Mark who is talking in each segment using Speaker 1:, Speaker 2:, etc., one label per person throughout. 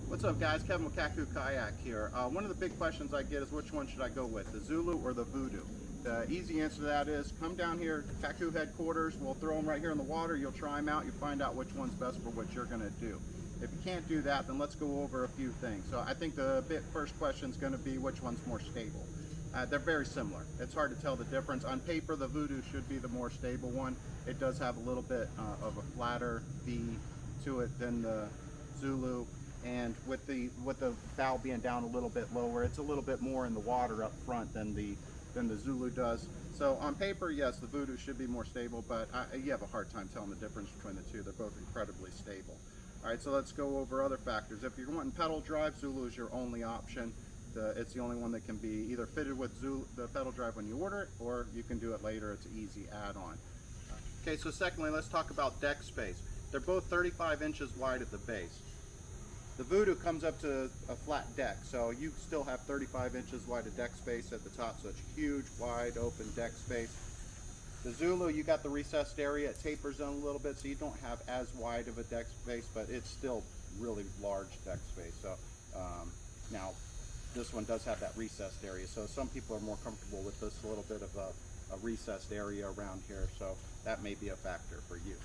Speaker 1: What's up guys, Kevin with Kaku Kayak here. One of the big questions I get is which one should I go with, the Zulu or the Voodoo? The easy answer to that is come down here, Kaku headquarters, we'll throw them right here in the water, you'll try them out, you'll find out which one's best for what you're going to do. If you can't do that, then let's go over a few things. So I think the first question is going to be which one's more stable. They're very similar. It's hard to tell the difference. On paper, the Voodoo should be the more stable one. It does have a little bit of a flatter V to it than the Zulu. And with the bow being down a little bit lower, it's a little bit more in the water up front than the Zulu does. So on paper, yes, the Voodoo should be more stable, but you have a hard time telling the difference between the two. They're both incredibly stable. All right, so let's go over other factors. If you're wanting pedal drive, Zulu is your only option. It's the only one that can be either fitted with the pedal drive when you order it, or you can do it later. It's an easy add-on. Okay, so secondly, let's talk about deck space. They're both 35 inches wide at the base. The Voodoo comes up to a flat deck, so you still have 35 inches wide of deck space at the top, so it's huge, wide open deck space. The Zulu, you got the recessed area, it tapers in a little bit, so you don't have as wide of a deck space, but it's still really large deck space. So now, this one does have that recessed area, so some people are more comfortable with this little bit of a recessed area around here, so that may be a factor for you.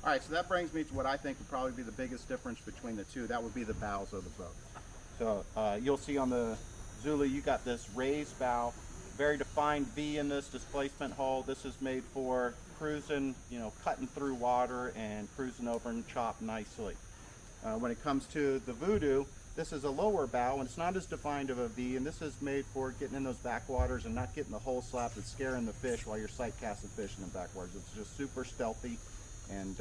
Speaker 1: All right, so that brings me to what I think would probably be the biggest difference between the two. That would be the bows of the boat. So you'll see on the Zulu, you got this raised bow, very defined V in this displacement hull. This is made for cruising, cutting through water and cruising over and chop nicely. When it comes to the Voodoo, this is a lower bow and it's not as defined of a V, and this is made for getting in those backwaters and not getting the hull slap that's scaring the fish while you're sight casting fish in the backwaters. It's just super stealthy, and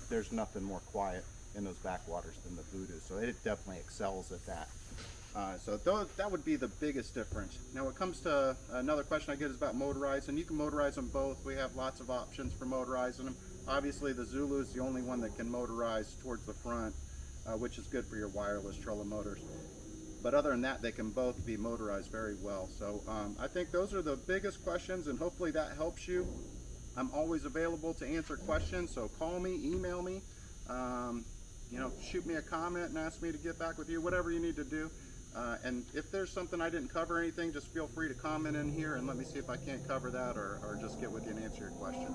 Speaker 1: there's nothing more quiet in those backwaters than the Voodoo, so it definitely excels at that. So that would be the biggest difference. Now when it comes to another question I get is about motorizing. You can motorize them both. We have lots of options for motorizing them. Obviously the Zulu is the only one that can motorize towards the front, which is good for your wireless trolling motors. But other than that, they can both be motorized very well. So I think those are the biggest questions, and hopefully that helps you. I'm always available to answer questions, so call me, email me, shoot me a comment and ask me to get back with you, whatever you need to do. And if there's something I didn't cover or anything, just feel free to comment in here and let me see if I can't cover that, or just get with you and answer your questions.